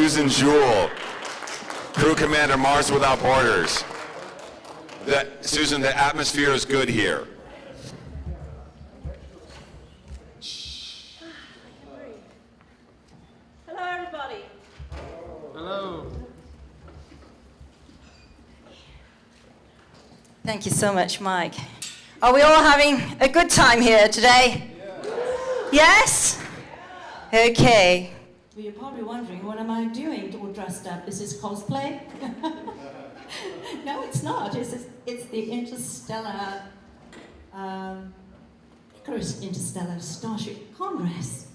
Susan Jewell, Crew Commander, Mars Without Borders. Susan, the atmosphere is good here. Hello, everybody. Hello. Thank you so much, Mike. Are we all having a good time here today? Yes? Okay. Well, you're probably wondering, what am I doing all dressed up? Is this cosplay? No, it's not. It's the Interstellar, Icarus Interstellar Starship Congress.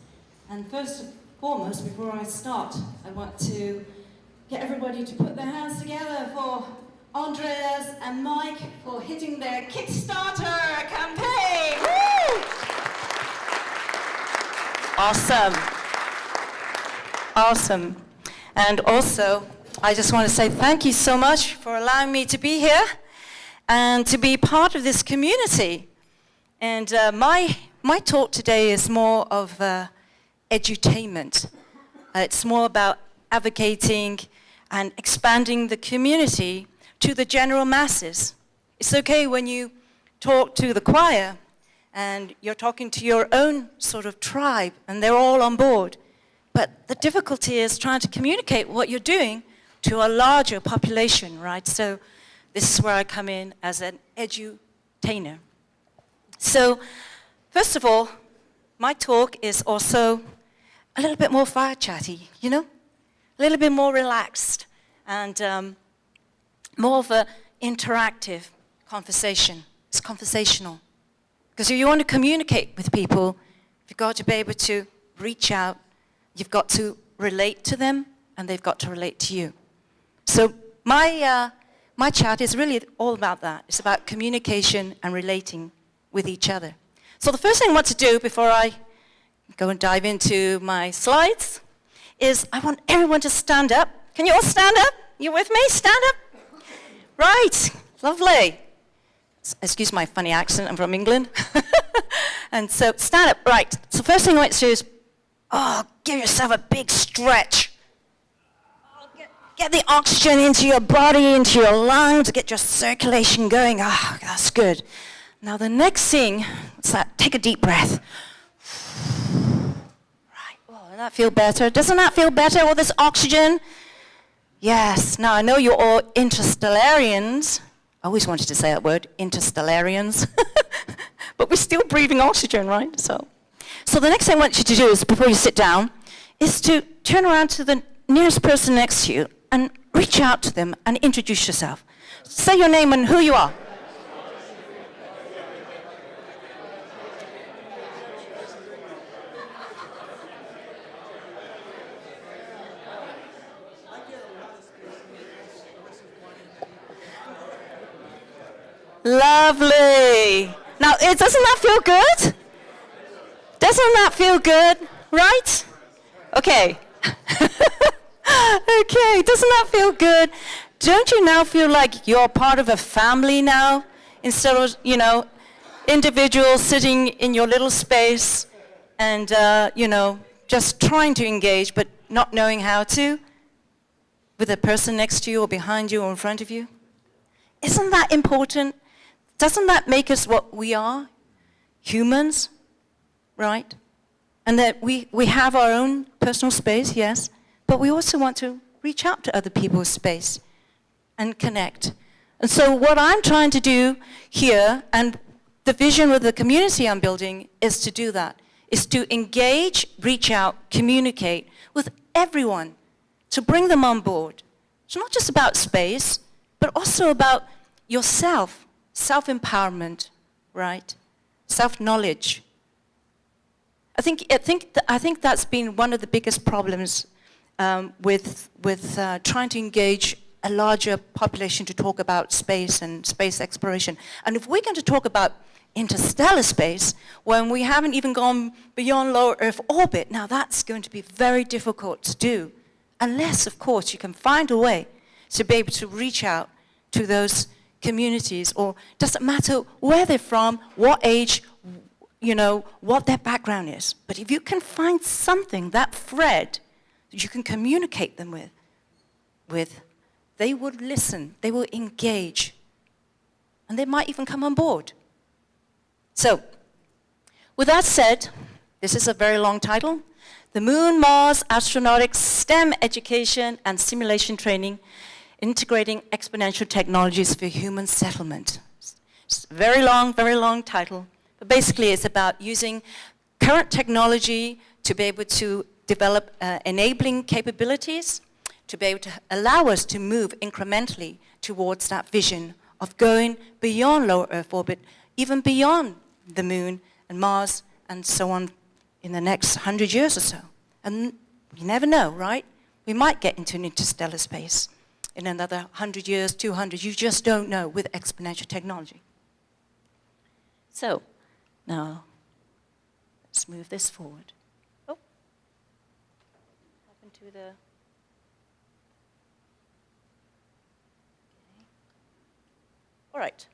And first and foremost, before I start, I want to get everybody to put their hands together for Andreas and Mike for hitting their Kickstarter campaign. Woo! Awesome. Awesome. And also, I just want to say thank you so much for allowing me to be here and to be part of this community. And my talk today is more of edutainment. It's more about advocating and expanding the community to the general masses. It's okay when you talk to the choir and you're talking to your own sort of tribe and they're all on board. But the difficulty is trying to communicate what you're doing to a larger population, right? So this is where I come in as an edutainer. So first of all, my talk is also a little bit more fire chatty, you know? A little bit more relaxed and more of an interactive conversation. It's conversational. Because if you want to communicate with people, you've got to be able to reach out. You've got to relate to them, and they've got to relate to you. So my chat is really all about that. It's about communication and relating with each other. So the first thing I want to do before I go and dive into my slides is I want everyone to stand up. Can you all stand up? You with me? Stand up. Right. Lovely. Excuse my funny accent. I'm from England. And so stand up. Right. So first thing I want to do is give yourself a big stretch. Get the oxygen into your body, into your lungs, get your circulation going. That's good. Now the next thing, is that? Take a deep breath. Right. Doesn't that feel better? Doesn't that feel better, all this oxygen? Yes. Now I know you're all interstellarians. I always wanted to say that word, interstellarians. But we're still breathing oxygen, right? So the next thing I want you to do is, before you sit down, is to turn around to the nearest person next to you and reach out to them and introduce yourself. Say your name and who you are. Lovely. Now, doesn't that feel good? Doesn't that feel good? Right? Okay. Okay, doesn't that feel good? Don't you now feel like you're part of a family now? Instead of, individuals sitting in your little space and, just trying to engage but not knowing how to with a person next to you or behind you or in front of you? Isn't that important? Doesn't that make us what we are? Humans, right? And that we have our own personal space, yes, but we also want to reach out to other people's space and connect. And so what I'm trying to do here, and the vision of the community I'm building, is to do that, is to engage, reach out, communicate with everyone, to bring them on board. It's not just about space, but also about yourself. Self-empowerment, right? Self-knowledge. I think that's been one of the biggest problems with trying to engage a larger population to talk about space and space exploration. And if we're going to talk about interstellar space when we haven't even gone beyond low Earth orbit, now that's going to be very difficult to do, unless, of course, you can find a way to be able to reach out to those communities, or doesn't matter where they're from, what age, what their background is. But if you can find something, that thread, you can communicate them with, they would listen, they will engage, and they might even come on board. So, with that said, this is a very long title, The Moon, Mars, Astronautics, STEM Education and Simulation Training, Integrating Exponential Technologies for Human Settlement. It's a very long title, but basically it's about using current technology to be able to develop enabling capabilities, to be able to allow us to move incrementally towards that vision of going beyond low Earth orbit, even beyond the Moon and Mars and so on in the next 100 years or so. And you never know, right? We might get into an interstellar space in another 100 years, 200, you just don't know with exponential technology. So, now, let's move this forward. Oh, what happened to the... All right.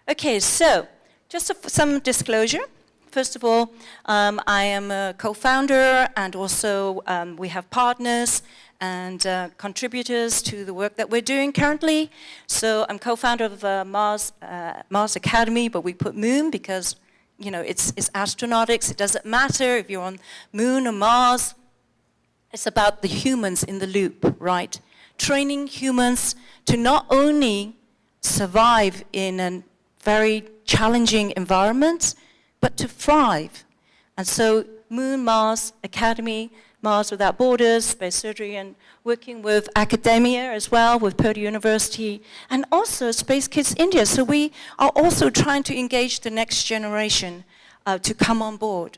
Okay, so just some disclosure. First of all, I am a co-founder, and also we have partners and contributors to the work that we're doing currently. So I'm co-founder of Mars Academy, but we put Moon because, you know, it's astronautics. It doesn't matter if you're on Moon or Mars. It's about the humans in the loop, right? Training humans to not only survive in a very challenging environment, but to thrive. And so Moon, Mars Academy, Mars Without Borders, Space Surgery, and working with academia as well, with Purdue University, and also Space Kids India. So we are also trying to engage the next generation to come on board,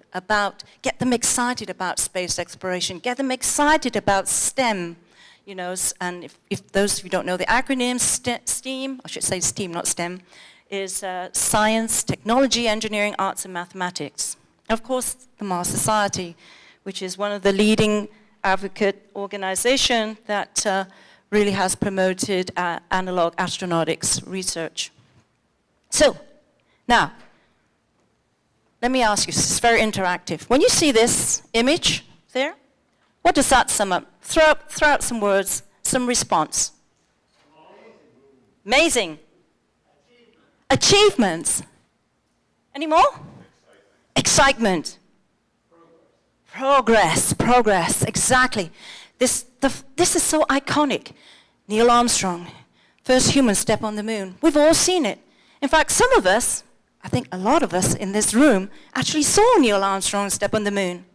get them excited about space exploration, get them excited about STEM, you know, and if those of you don't know the acronym, STEAM, I should say STEAM, not STEM, is science, technology, engineering, arts, and mathematics. And of course, the Mars Society, which is one of the leading advocate organizations that really has promoted analog astronautics research. So, now, let me ask you, this is very interactive. When you see this image there, what does that sum up? Throw out some words, some response. Amazing. Achievements. Any more? Excitement. Progress, exactly. This is so iconic. Neil Armstrong, first human step on the moon. We've all seen it. In fact, some of us, I think a lot of us in this room, actually saw Neil Armstrong step on the moon.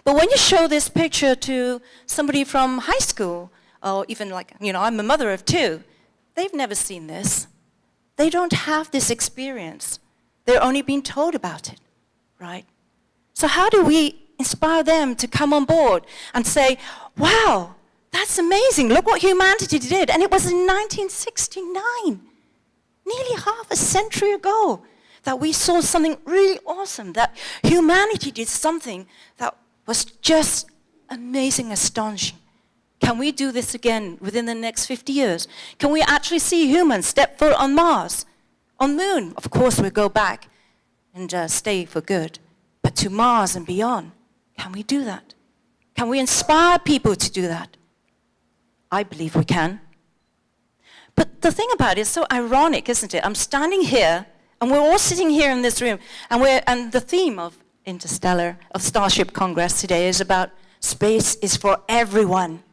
But when you show this picture to somebody from high school, or even like, you know, I'm a mother of two, they've never seen this. They don't have this experience. They're only being told about it, right? So how do we inspire them to come on board and say, wow, that's amazing, look what humanity did. And it was in 1969, nearly half a century ago, that we saw something really awesome, that humanity did something that was just amazing, astonishing. Can we do this again within the next 50 years? Can we actually see humans step foot on Mars, on Moon? Of course, we'll go back and stay for good. But to Mars and beyond, can we do that? Can we inspire people to do that? I believe we can. But the thing about it is so ironic, isn't it? I'm standing here, and we're all sitting here in this room, and the theme of Starship Congress today is about space is for everyone.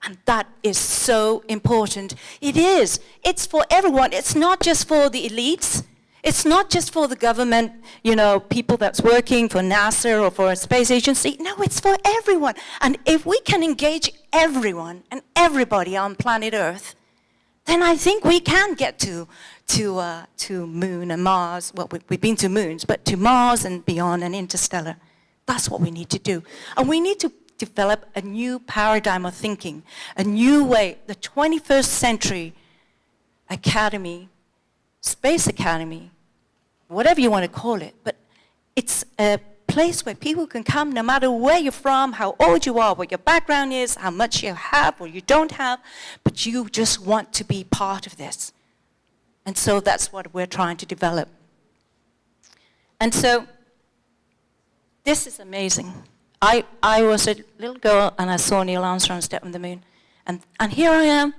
And that is so important. It is. It's for everyone. It's not just for the elites. It's not just for the government, you know, people that's working for NASA or for a space agency. No, it's for everyone. And if we can engage everyone and everybody on planet Earth, then I think we can get to Moon and Mars. Well, we've been to moons, but to Mars and beyond and interstellar. That's what we need to do. And we need to develop a new paradigm of thinking, a new way, the 21st century academy, space academy, whatever you want to call it, but it's a place where people can come no matter where you're from, how old you are, what your background is, how much you have or you don't have, but you just want to be part of this. And so that's what we're trying to develop. And so this is amazing. I was a little girl and I saw Neil Armstrong step on the moon. And here I am,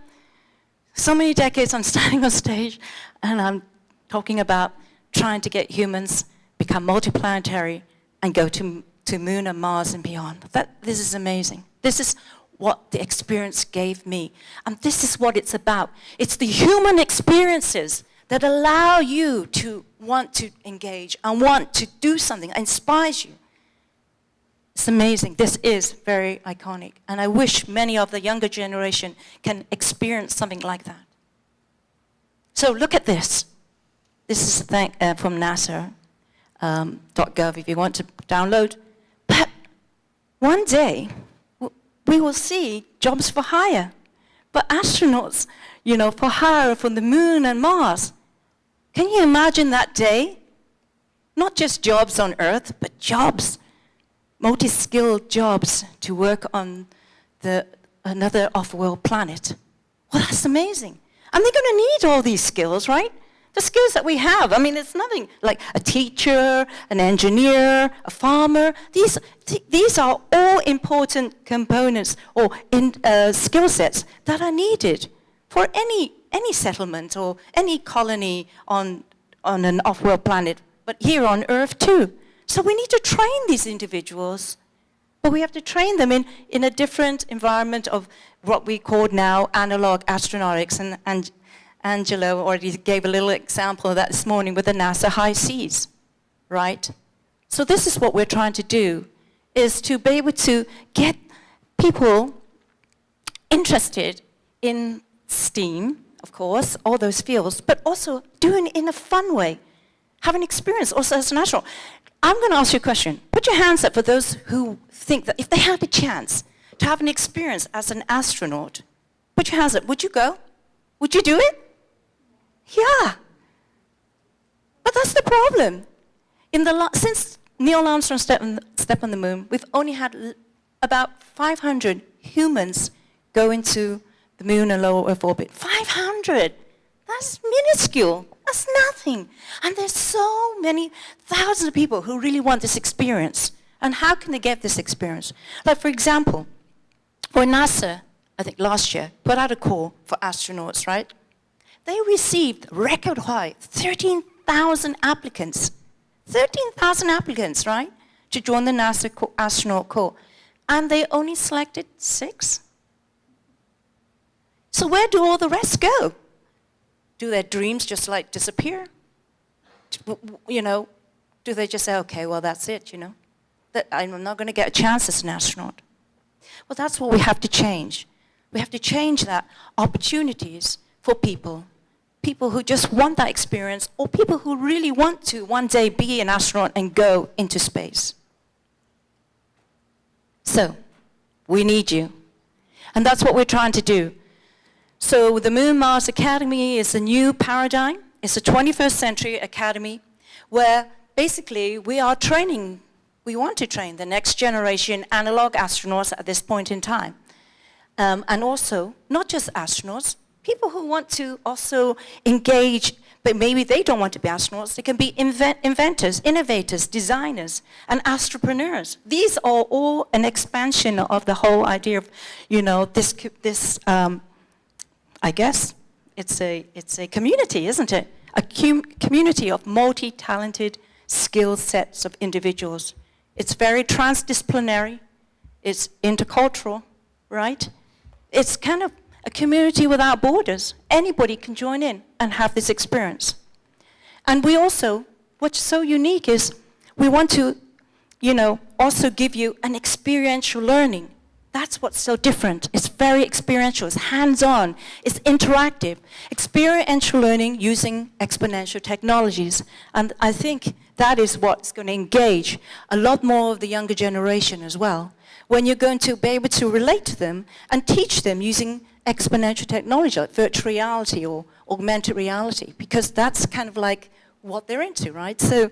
so many decades I'm standing on stage and I'm talking about trying to get humans become multiplanetary and go to Moon and Mars and beyond. This is amazing. This is what the experience gave me. And this is what it's about. It's the human experiences that allow you to want to engage and want to do something, inspires you. It's amazing. This is very iconic. And I wish many of the younger generation can experience something like that. So look at this. This is a thing from NASA. .gov if you want to download. But one day, we will see jobs for hire. But astronauts, for hire from the moon and Mars. Can you imagine that day? Not just jobs on Earth, but jobs, multi-skilled jobs to work on another off-world planet. Well, that's amazing. And they're going to need all these skills, right? The skills that we have. I mean, it's nothing like a teacher, an engineer, a farmer. These are all important components or skill sets that are needed for any settlement or any colony on an off-world planet, but here on Earth too. So we need to train these individuals, but we have to train them in a different environment of what we call now analog astronautics, and Angelo already gave a little example of that this morning with the NASA high seas, right? So this is what we're trying to do, is to be able to get people interested in STEAM, of course, all those fields, but also doing it in a fun way, have an experience also as an astronaut. I'm going to ask you a question. Put your hands up for those who think that if they had a chance to have an experience as an astronaut, put your hands up. Would you go? Would you do it? Yeah. But that's the problem. Since Neil Armstrong stepped on the moon, we've only had about 500 humans go into the moon and low Earth orbit. 500! That's minuscule. That's nothing. And there's so many thousands of people who really want this experience. And how can they get this experience? Like, for example, when NASA, I think last year, put out a call for astronauts, right? They received record high 13,000 applicants. 13,000 applicants, right? To join the NASA astronaut corps. And they only selected 6. So where do all the rest go? Do their dreams just like disappear? Do they just say, okay, well, that's it, that I'm not going to get a chance as an astronaut? Well, that's what we have to change. We have to change that opportunities for people who just want that experience, or people who really want to one day be an astronaut and go into space. So, we need you. And that's what we're trying to do. So the Moon Mars Academy is a new paradigm. It's a 21st century academy where basically we want to train the next generation analog astronauts at this point in time. And also, not just astronauts, people who want to also engage, but maybe they don't want to be astronauts. They can be inventors, innovators, designers, and astropreneurs. These are all an expansion of the whole idea of, this I guess it's a community, isn't it? A community of multi-talented skill sets of individuals. It's very transdisciplinary. It's intercultural, right? It's kind of a community without borders. Anybody can join in and have this experience. And we also, what's so unique is we want to, also give you an experiential learning. That's what's so different. It's very experiential. It's hands-on. It's interactive. Experiential learning using exponential technologies. And I think that is what's going to engage a lot more of the younger generation as well, when you're going to be able to relate to them and teach them using exponential technology, like virtual reality or augmented reality, because that's kind of like what they're into, right? So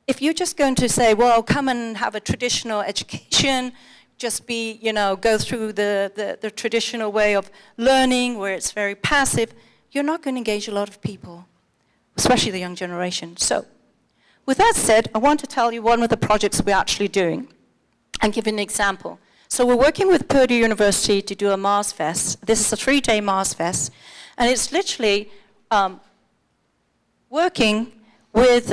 if you're just going to say, well, come and have a traditional education, just be, go through the traditional way of learning where it's very passive, you're not going to engage a lot of people, especially the young generation. So with that said, I want to tell you one of the projects we're actually doing. and give an example. So we're working with Purdue University to do a Mars Fest. This is a 3-day Mars Fest, and it's literally working with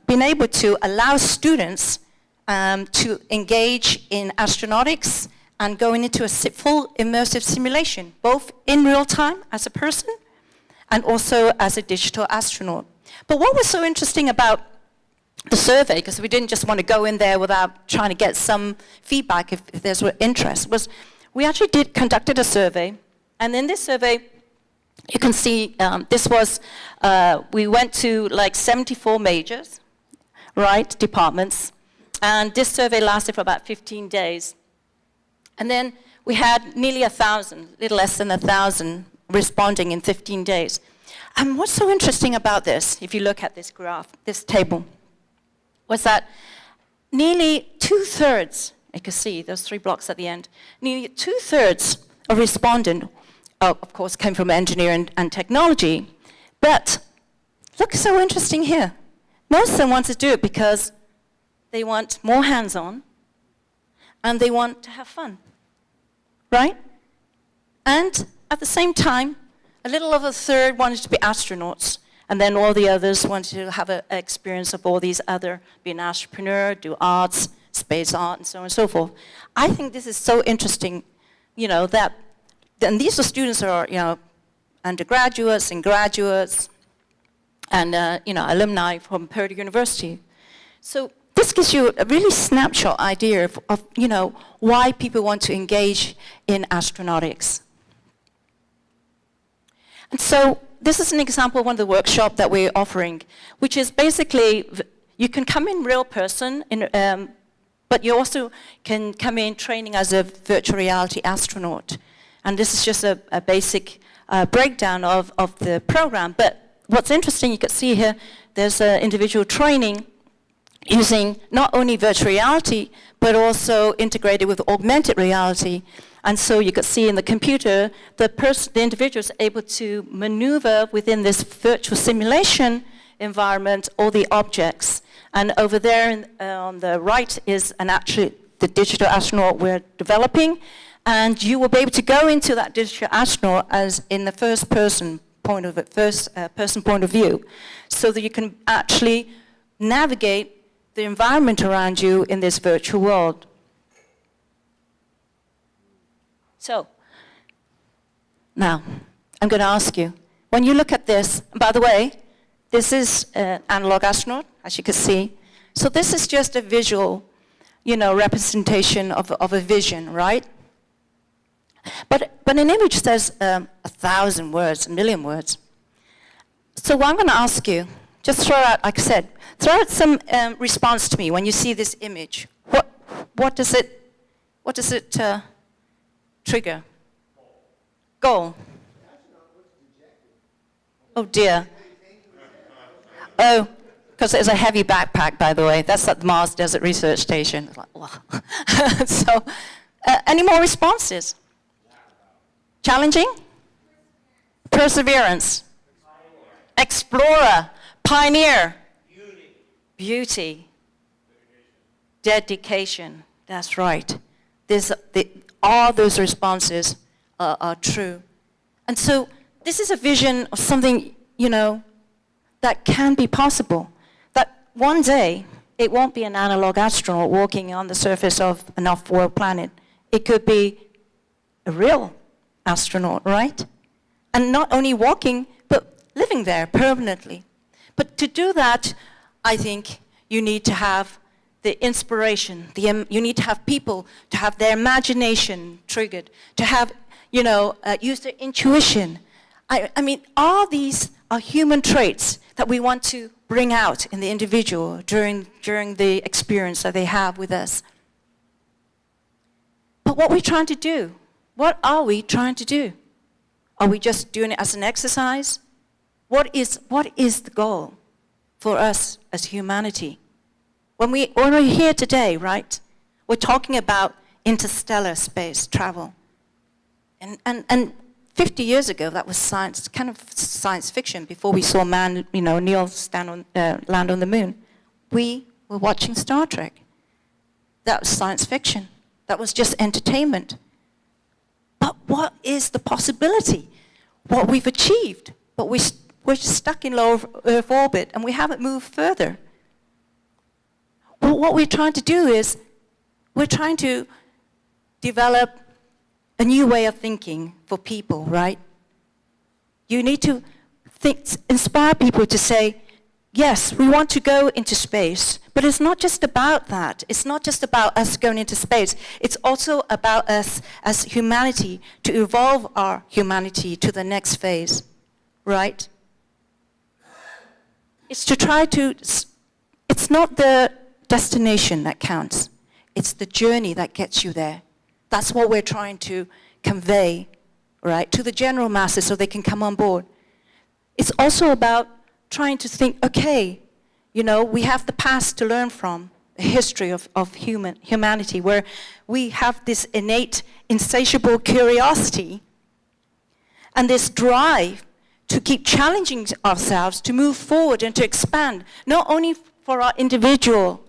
being able to allow students to engage in astronautics and going into a full immersive simulation, both in real time as a person and also as a digital astronaut. But what was so interesting about the survey, because we didn't just want to go in there without trying to get some feedback if there's interest, was we actually conducted a survey, and in this survey, you can see we went to like 74 majors, right, departments, and this survey lasted for about 15 days. And then we had nearly 1,000, little less than 1,000 responding in 15 days. And what's so interesting about this, if you look at this graph, this table, was that nearly 2/3, you can see those 3 blocks at the end, nearly 2/3 of respondents, of course, came from engineering and technology. But look, so interesting here. Most of them want to do it because they want more hands-on and they want to have fun, right? And at the same time, a little over 1/3 wanted to be astronauts. And then all the others wanted to have an experience of all these other, be an entrepreneur, do arts, space art, and so on and so forth. I think this is so interesting, that, and these are students who are, undergraduates and graduates, and, alumni from Purdue University. So this gives you a really snapshot idea of why people want to engage in astronautics. And so this is an example of one of the workshops that we're offering, which is basically, you can come in real person, but you also can come in training as a virtual reality astronaut. And this is just a basic breakdown of the program. But what's interesting, you can see here, there's individual training using not only virtual reality, but also integrated with augmented reality. And so you could see in the computer, the individual is able to maneuver within this virtual simulation environment all the objects. And over there on the right is the digital astronaut we're developing. And you will be able to go into that digital astronaut as in the first person point of view, so that you can actually navigate the environment around you in this virtual world. So, now, I'm going to ask you, when you look at this, and by the way, this is an analog astronaut, as you can see. So this is just a visual, representation of a vision, right? But an image says 1,000 words, 1,000,000 words. So what I'm going to ask you, just throw out, like I said, throw out some response to me when you see this image. What does it trigger? Goal. Oh dear. Oh, because there's a heavy backpack, by the way. That's at the Mars Desert Research Station. It's like, wow. So, any more responses? Challenging? Perseverance. Explorer. Pioneer. Beauty. Dedication. That's right. All those responses are true. And so this is a vision of something, that can be possible. That one day, it won't be an analog astronaut walking on the surface of an off-world planet. It could be a real astronaut, right? And not only walking, but living there permanently. But to do that, I think you need to have the inspiration. You need to have people to have their imagination triggered, to have, use their intuition. I mean, all these are human traits that we want to bring out in the individual during the experience that they have with us. But what are we trying to do? What are we trying to do? Are we just doing it as an exercise? What is the goal for us as humanity? When we're here today, right, we're talking about interstellar space travel. And 50 years ago, that was kind of science fiction, before we saw Neil land on the moon. We were watching Star Trek. that was science fiction. That was just entertainment. But what is the possibility? What we've achieved, but we're stuck in low Earth orbit and we haven't moved further. Well, what we're trying to do is we're trying to develop a new way of thinking for people, right? You need to inspire people to say, yes, we want to go into space, but it's not just about that. It's not just about us going into space. It's also about us as humanity to evolve our humanity to the next phase, right? It's to try to, it's not the destination that counts. It's the journey that gets you there. That's what we're trying to convey, right, to the general masses so they can come on board. It's also about trying to think, okay, we have the past to learn from, the history of humanity, where we have this innate, insatiable curiosity and this drive to keep challenging ourselves, to move forward and to expand, not only for our individual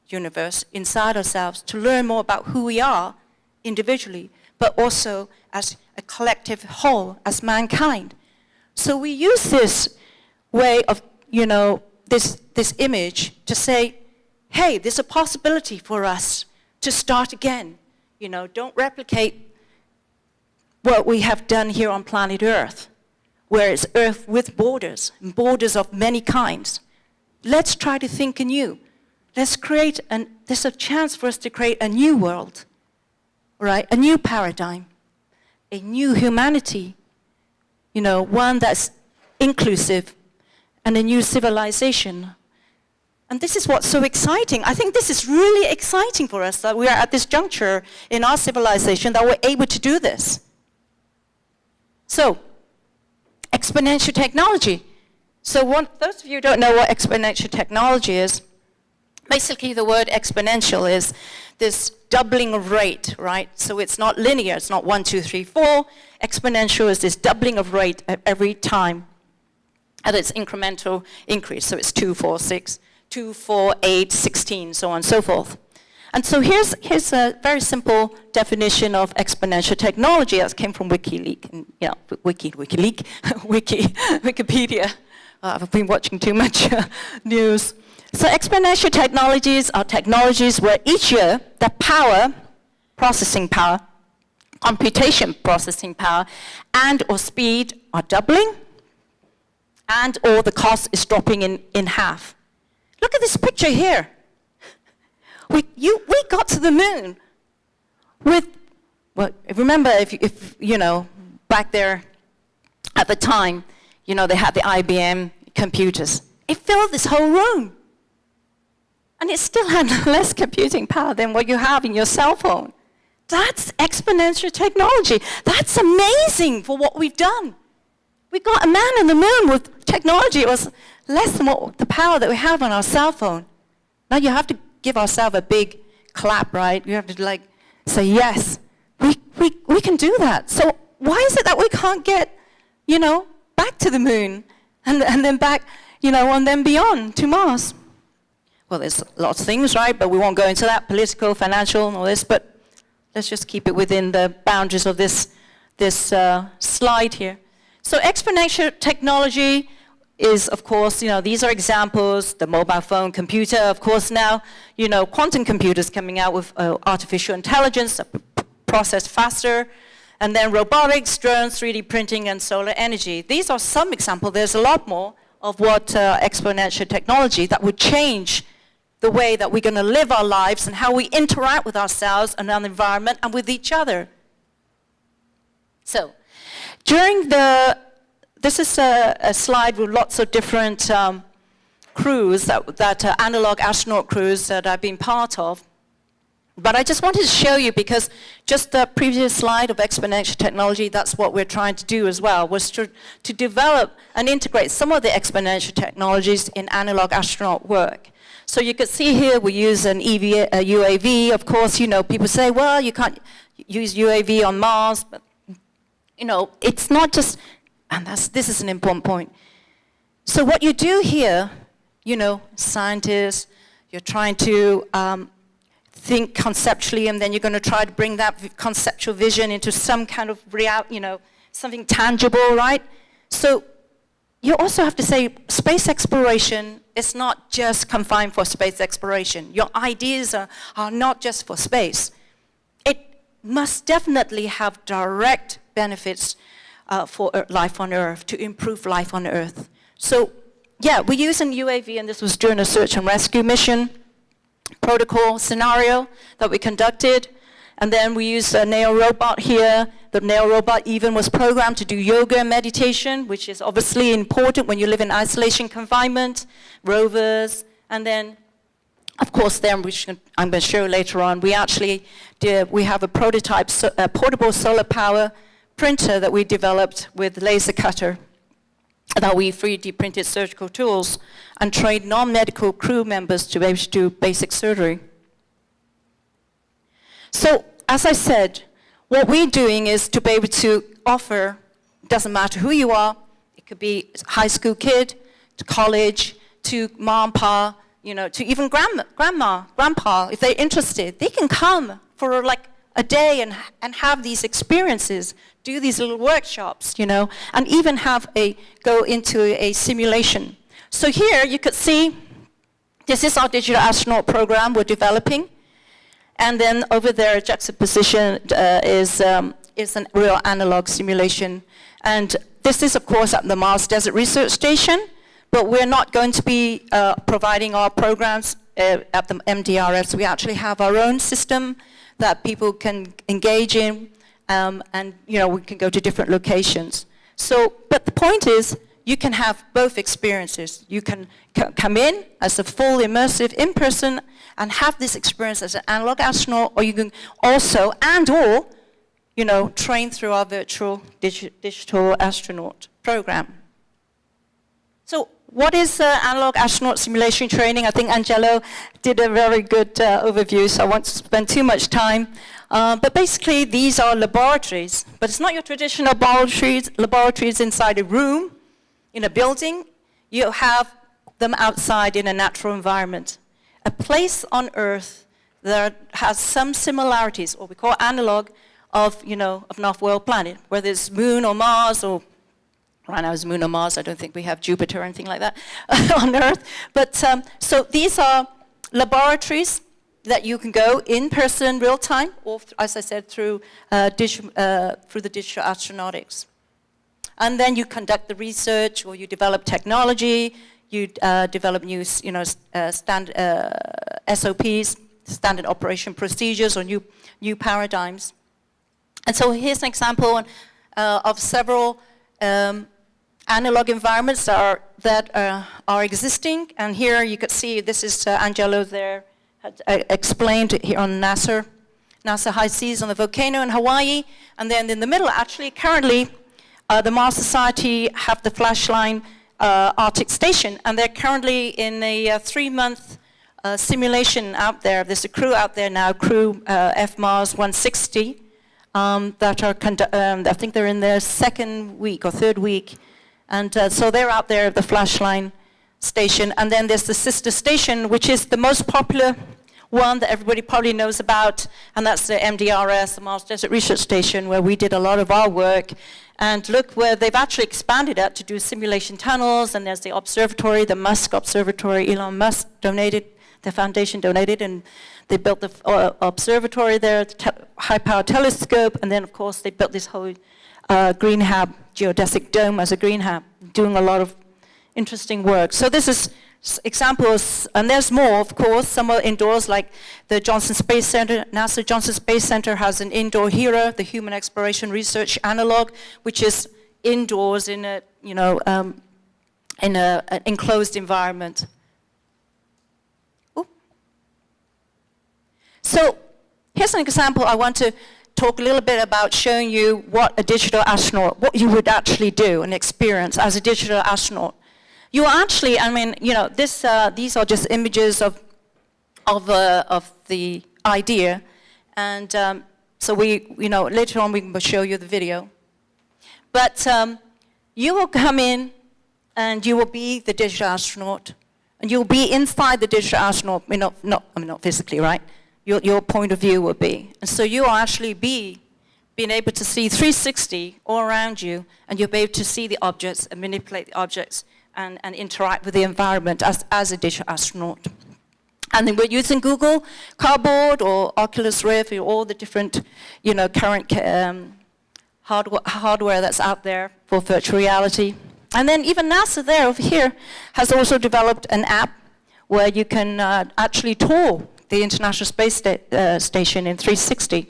universe inside ourselves, to learn more about who we are individually, but also as a collective whole, as mankind. So we use this way of, this image to say, hey, there's a possibility for us to start again. Don't replicate what we have done here on planet Earth, where it's Earth with borders, and borders of many kinds. Let's try to think anew. Let's create, there's a chance for us to create a new world, right? A new paradigm, a new humanity, one that's inclusive, and a new civilization. And this is what's so exciting. I think this is really exciting for us, that we are at this juncture in our civilization that we're able to do this. So, exponential technology. So those of you who don't know what exponential technology is, basically the word exponential is this doubling of rate, right? So it's not linear, it's not 1, 2, 3, 4. Exponential is this doubling of rate at every time, at its incremental increase. So it's 2, 4, 6, 2, 4, 8, 16, so on and so forth. And so here's a very simple definition of exponential technology that came from WikiLeaks, Wikipedia. I've been watching too much news. So exponential technologies are technologies where each year the power, processing power, computation processing power, and or speed are doubling, and or the cost is dropping in half. Look at this picture here. We got to the moon with, well, remember if back there at the time, they had the IBM computers. It filled this whole room. And it still had less computing power than what you have in your cell phone. That's exponential technology. That's amazing for what we've done. We got a man on the moon with technology. It was less than the power that we have on our cell phone. Now you have to give ourselves a big clap, right? You have to say, yes, we can do that. So why is it that we can't get, back to the moon and then back, and then beyond to Mars? Well, there's lots of things, right? But we won't go into that, political, financial, and all this. But let's just keep it within the boundaries of this slide here. So exponential technology is, of course, these are examples, the mobile phone, computer, of course now, quantum computers coming out with artificial intelligence that process faster, and then robotics, drones, 3D printing, and solar energy. These are some examples. There's a lot more of what exponential technology that would change the way that we're going to live our lives and how we interact with ourselves and our environment and with each other. So, this is a slide with lots of different crews, that analog astronaut crews that I've been part of. But I just wanted to show you, because just the previous slide of exponential technology, that's what we're trying to do as well, was to develop and integrate some of the exponential technologies in analog astronaut work. So you can see here we use a UAV. Of course, people say, well, you can't use UAV on Mars, but it's not just, and this is an important point. So what you do here, scientists, you're trying to think conceptually, and then you're going to try to bring that conceptual vision into some kind of something tangible, right? So you also have to say space exploration is not just confined for space exploration. Your ideas are not just for space. It must definitely have direct benefits for life on Earth, to improve life on Earth. So yeah, we're using UAV, and this was during a search and rescue mission protocol scenario that we conducted. And then we used a Neo robot here. The Neo robot even was programmed to do yoga and meditation, which is obviously important when you live in isolation confinement, rovers. And then, of course, then, which I'm going to show later on, we have a prototype portable solar power printer that we developed with laser cutter, that we 3D printed surgical tools and trained non-medical crew members to be able to do basic surgery. So, as I said, what we're doing is to be able to offer, doesn't matter who you are, it could be a high school kid, to college, to mom, pa, to even grandma, grandpa, if they're interested, they can come for like a day and have these experiences, do these little workshops, and even go into a simulation. So here you could see, this is our digital astronaut program we're developing. And then over there, juxtaposition is a real analog simulation. And this is, of course, at the Mars Desert Research Station, but we're not going to be providing our programs at the MDRS. We actually have our own system that people can engage in, and we can go to different locations. So, but the point is, you can have both experiences. You can come in as a full immersive in-person and have this experience as an analog astronaut, or you can also, train through our virtual digital astronaut program. So what is analog astronaut simulation training? I think Angelo did a very good overview, so I won't spend too much time. But basically, these are laboratories, but it's not your traditional laboratories inside a room, in a building. You have them outside in a natural environment. A place on Earth that has some similarities, or we call analog, of an off-world planet, whether it's Moon or Mars, or right now it's Moon or Mars. I don't think we have Jupiter or anything like that on Earth. But so these are laboratories that you can go in person, real time, or as I said, through the digital astronautics. And then you conduct the research, or you develop technology, you develop new, SOPs, standard operation procedures, or new paradigms. And so here's an example of several analog environments that are existing. And here you could see, this is Angelo there, had explained here on NASA high seas on the volcano in Hawaii. And then in the middle, actually, currently, the Mars Society have the Flashline Arctic Station, and they're currently in a 3-month simulation out there. There's a crew out there now, crew F-Mars 160, that are, I think they're in their 2nd week or 3rd week. And so they're out there at the Flashline Station. And then there's the sister station, which is the most popular one that everybody probably knows about, and that's the MDRS, the Mars Desert Research Station, where we did a lot of our work. And look where they've actually expanded it to do simulation tunnels, and there's the observatory, the Musk Observatory. Elon Musk donated, the foundation donated, and they built the observatory there, the high-power telescope, and then, of course, they built this whole green hab, geodesic dome as a green hab, doing a lot of interesting work. So this is examples, and there's more, of course. Some are indoors, like the Johnson Space Center. NASA Johnson Space Center has an indoor HERA, the Human Exploration Research Analog, which is indoors in a, in an enclosed environment. Ooh. So here's an example. I want to talk a little bit about showing you what a digital astronaut, what you would actually do and experience as a digital astronaut. You actually, these are just images of the idea, and so later on we will show you the video. But you will come in, and you will be the digital astronaut, and you will be inside the digital astronaut. Not physically, right? your point of view will be. And so you'll actually being able to see 360 all around you, and you'll be able to see the objects and manipulate the objects and interact with the environment as a digital astronaut. And then we're using Google Cardboard or Oculus Rift or all the different, current hardware that's out there for virtual reality. And then even NASA over here has also developed an app where you can actually tour the International Space Station in 360.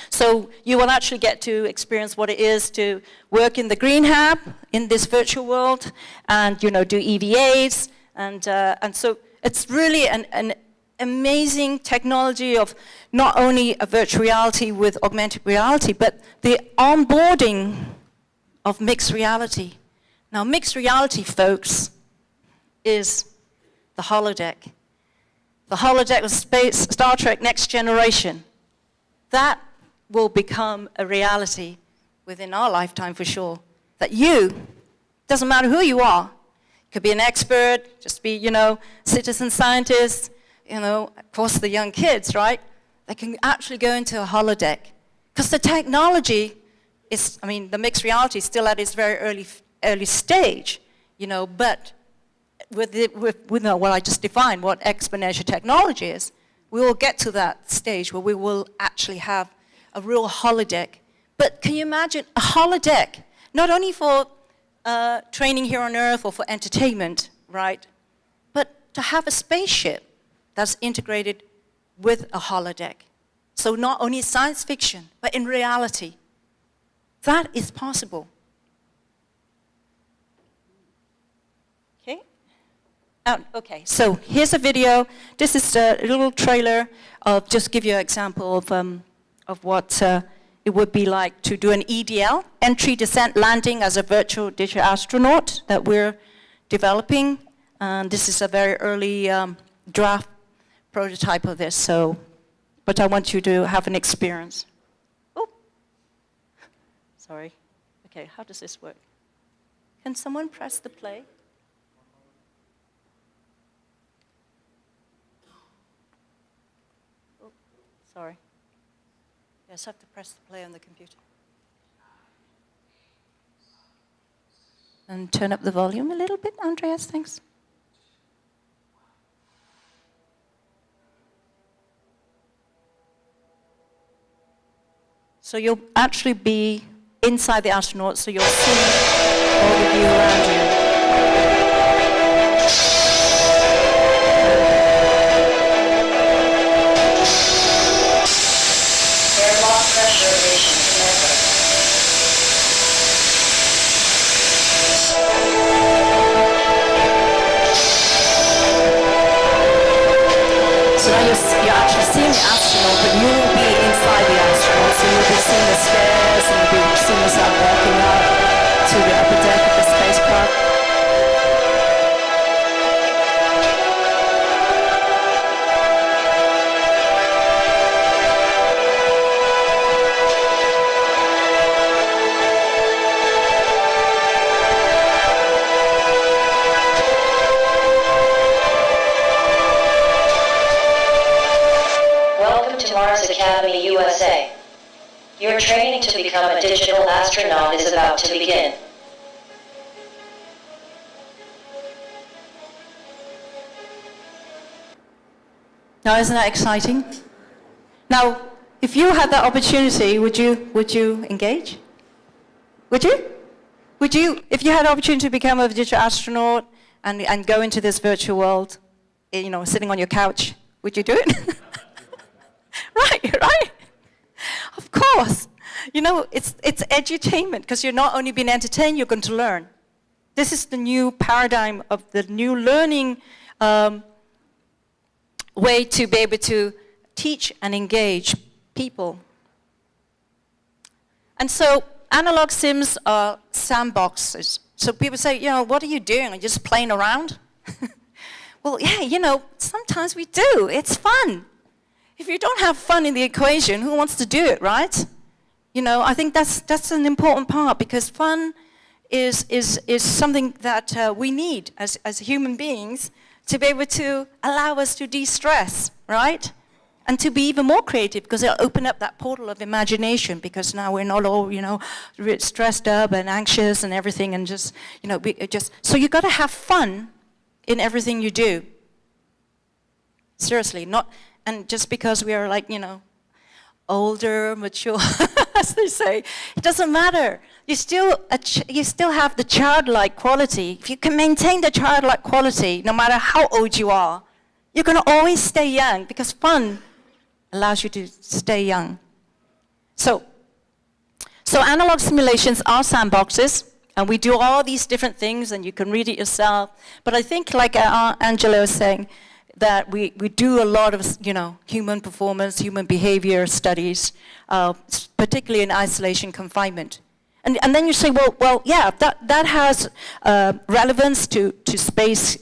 So you will actually get to experience what it is to work in the green hab in this virtual world, and do EVAs, and so it's really an amazing technology of not only a virtual reality with augmented reality, but the onboarding of mixed reality. Now, mixed reality, folks, is the holodeck. The holodeck of Star Trek Next Generation. That will become a reality within our lifetime for sure. That doesn't matter who you are, could be an expert, just be, citizen scientist, of course the young kids, right? They can actually go into a holodeck. Because the technology is, the mixed reality is still at its very early stage, but with what I just defined, what exponential technology is, we will get to that stage where we will actually have a real holodeck. But can you imagine a holodeck, not only for training here on Earth or for entertainment, right? But to have a spaceship that's integrated with a holodeck. So not only science fiction, but in reality. That is possible. Okay? Okay, so here's a video. This is a little trailer of just give you an example of what it would be like to do an EDL, entry, descent, landing as a virtual digital astronaut that we're developing. And this is a very early draft prototype of this, but I want you to have an experience. Oh, sorry. Okay, how does this work? Can someone press the play? Oh, sorry. Yes, I have to press the play on the computer. And turn up the volume a little bit, Andreas, thanks. So you'll actually be inside the astronaut, so you'll see all the view around you. So now you're actually seeing the astronaut, but you will be inside the astronaut, so you'll be seeing the stairs, and you'll be seeing yourself walking up to the upper deck of the spacecraft. Mars Academy, USA. Your training to become a digital astronaut is about to begin. Now, isn't that exciting? Now, if you had that opportunity, would you engage? Would you? Would you, if you had the opportunity to become a digital astronaut and go into this virtual world, sitting on your couch, would you do it? Right. Of course. It's edutainment, because you're not only being entertained, you're going to learn. This is the new paradigm of the new learning way to be able to teach and engage people. And so analog sims are sandboxes. So people say, what are you doing? Are you just playing around? Well, yeah, sometimes we do. It's fun. If you don't have fun in the equation, who wants to do it, right? I think that's an important part, because fun is something that we need as human beings to be able to allow us to de-stress, right? and to be even more creative, because it'll open up that portal of imagination, because now we're not all, stressed up and anxious and everything, and just, so you got to have fun in everything you do. Seriously, and just because we are older, mature, as they say, it doesn't matter. You still have the childlike quality. If you can maintain the childlike quality, no matter how old you are, you're going to always stay young, because fun allows you to stay young. So analog simulations are sandboxes, and we do all these different things, and you can read it yourself. But I think, like Angela was saying, that we do a lot of, human performance, human behavior studies, particularly in isolation confinement. And then you say, well, yeah, that has relevance to space,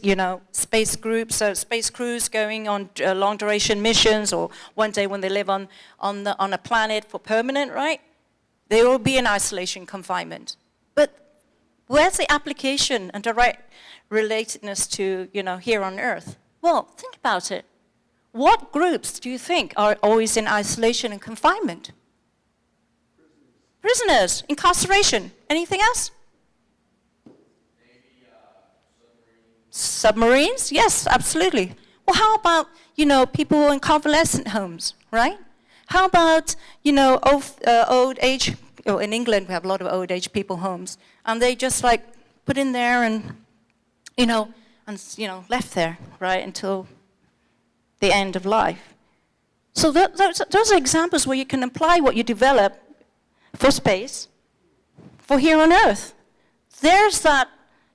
space groups, so space crews going on long duration missions, or one day when they live on a planet for permanent, right? They will be in isolation confinement. But where's the application and direct relatedness to, here on Earth? Well, think about it. What groups do you think are always in isolation and confinement? Prisoners, incarceration. Anything else? Maybe Submarines? Yes, absolutely. Well, how about, people in convalescent homes, right? How about, old age, in England we have a lot of old age people homes, and they just put in there and, left there, right, until the end of life. So those are examples where you can apply what you develop for space, for here on Earth. There's that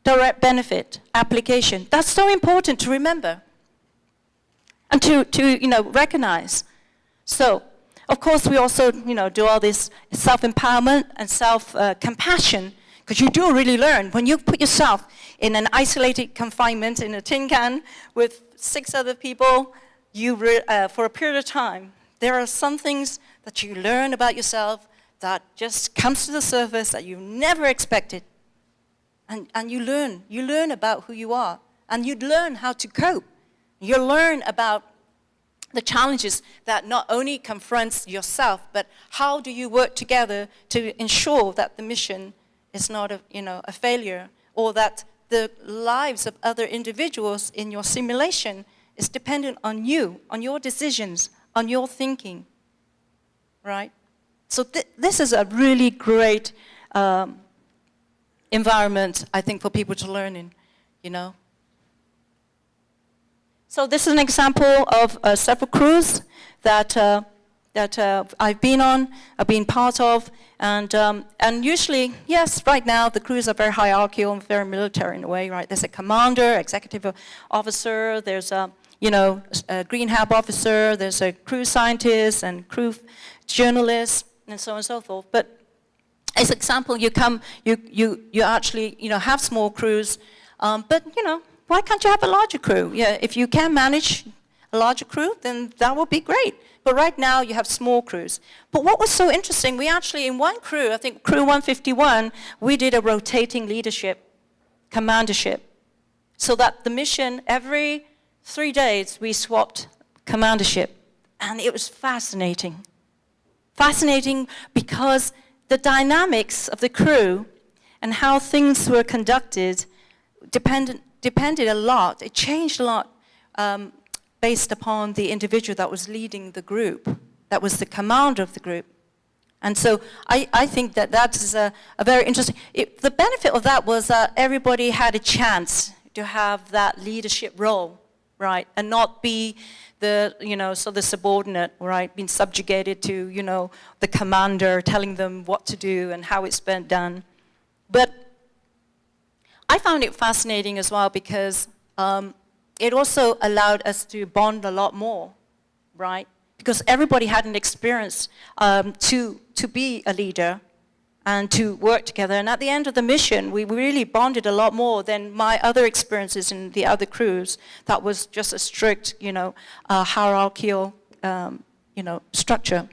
direct benefit application. That's so important to remember and to recognize. So, of course, we also, do all this self-empowerment and self-compassion, because you do really learn. When you put yourself in an isolated confinement in a tin can with 6 other people, for a period of time, there are some things that you learn about yourself that just comes to the surface that you never expected. And you learn about who you are, and you learn how to cope. You learn about the challenges that not only confronts yourself, but how do you work together to ensure that the mission is not a failure, or that the lives of other individuals in your simulation is dependent on you, on your decisions, on your thinking, right? So this is a really great environment, I think, for people to learn in, So this is an example of a Supercruise that I've been on, I've been part of, and usually, yes, right now the crews are very hierarchical and very military in a way, right? There's a commander, executive officer, there's a green hab officer, there's a crew scientist and crew journalist, and so on and so forth. But as example, you actually have small crews, but why can't you have a larger crew? Yeah, if you can manage a larger crew, then that would be great. But right now you have small crews. But what was so interesting, we actually in one crew, I think crew 151, we did a rotating leadership, commandership, so that the mission every 3 days we swapped commandership, and it was fascinating. Fascinating because the dynamics of the crew and how things were conducted depended a lot. It changed a lot based upon the individual that was leading the group, that was the commander of the group. And so I think that is a very interesting. The benefit of that was that everybody had a chance to have that leadership role, right, and not be the subordinate, right, being subjugated to, the commander telling them what to do and how it's been done. But I found it fascinating as well because it also allowed us to bond a lot more, right? Because everybody had an experience to be a leader and to work together. And at the end of the mission, we really bonded a lot more than my other experiences in the other crews. That was just a strict, hierarchical, structure.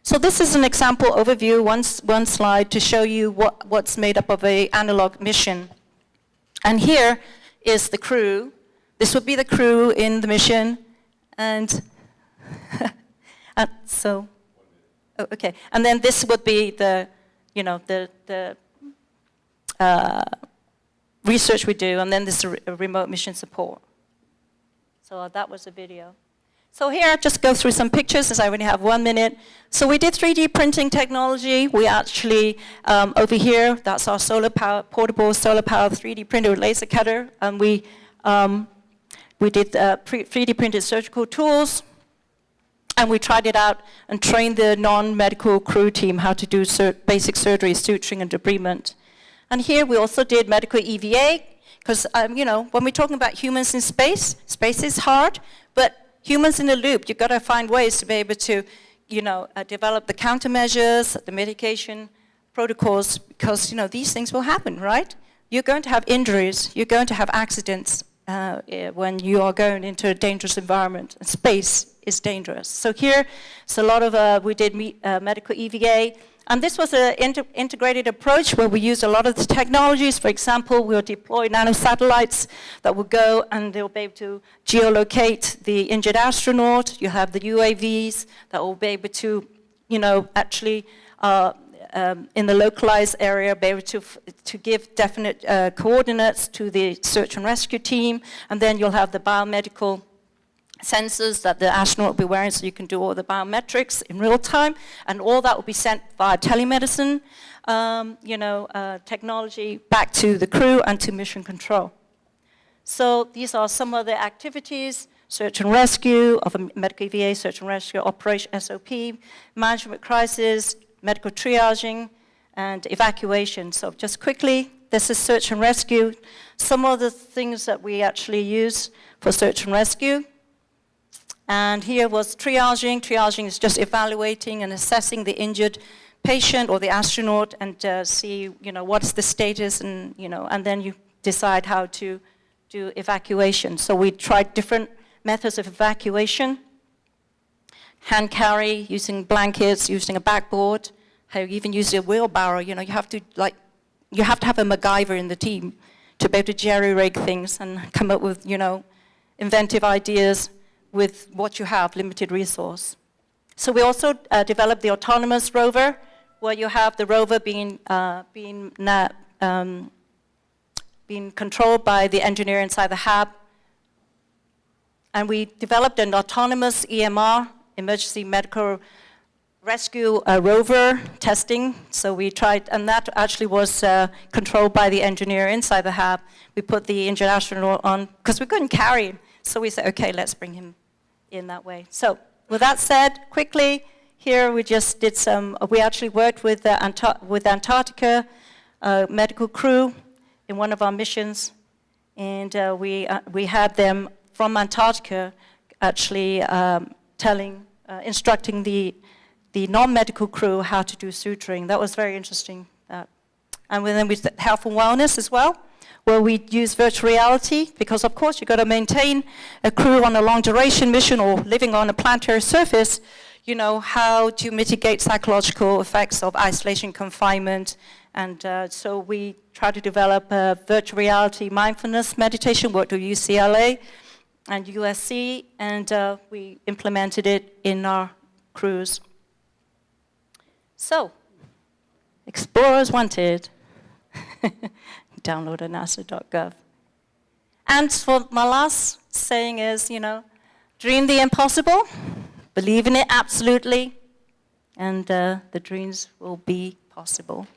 So this is an example overview, one slide to show you what's made up of an analog mission. And here is the crew this would be the crew in the mission, and, and so, oh, okay. And then this would be the, you know, the research we do, and then this remote mission support. So that was a video. So here, just go through some pictures, since I only have 1 minute. So we did 3D printing technology. We actually, over here, that's our portable solar-powered 3D printer with laser cutter. And we did 3D printed surgical tools. And we tried it out and trained the non-medical crew team how to do basic surgery, suturing, and debridement. And here, we also did medical EVA, because, you know, when we're talking about humans in space, space is hard, but humans in the loop, you've got to find ways to be able to, you know, develop the countermeasures, the mitigation protocols, because, you know, these things will happen, right? You're going to have injuries, you're going to have accidents when you are going into a dangerous environment. And space is dangerous. So here, it's a lot of, we did medical EVA, and this was an integrated approach where we used a lot of the technologies. For example, we'll deploy nanosatellites that will go and they'll be able to geolocate the injured astronaut. You have the UAVs that will be able to, you know, actually in the localized area, be able to give definite coordinates to the search and rescue team. And then you'll have the biomedical sensors that the astronaut will be wearing, so you can do all the biometrics in real time, and all that will be sent via telemedicine, technology back to the crew and to mission control. So these are some of the activities: search and rescue of a medical EVA, search and rescue operation SOP, management crisis, medical triaging, and evacuation. So just quickly, this is search and rescue. Some of the things that we actually use for search and rescue. And here was triaging. Triaging is just evaluating and assessing the injured patient or the astronaut and see, you know, what's the status, and, you know, and then you decide how to do evacuation. So we tried different methods of evacuation: hand carry, using blankets, using a backboard, how you even use a wheelbarrow. You know, you have to have a MacGyver in the team to be able to jerry-rig things and come up with, you know, inventive ideas with what you have, limited resource. So we also developed the autonomous rover, where you have the rover being controlled by the engineer inside the hab. And we developed an autonomous EMR, emergency medical rescue rover testing. So we tried, and that actually was controlled by the engineer inside the hab. We put the injured astronaut on, because we couldn't carry him. So we said, okay, let's bring him in that way. So with that said, quickly, here we just did we actually worked with Antarctica medical crew in one of our missions. And we had them from Antarctica actually instructing the non-medical crew how to do suturing. That was very interesting. And then we did health and wellness as well, where we use virtual reality, because of course you've got to maintain a crew on a long duration mission or living on a planetary surface. You know, how to mitigate psychological effects of isolation, confinement. And so we try to develop a virtual reality mindfulness meditation, worked with UCLA and USC, and we implemented it in our crews. So, explorers wanted. Download at nasa.gov. And for my last saying is, you know, dream the impossible, believe in it absolutely, and the dreams will be possible.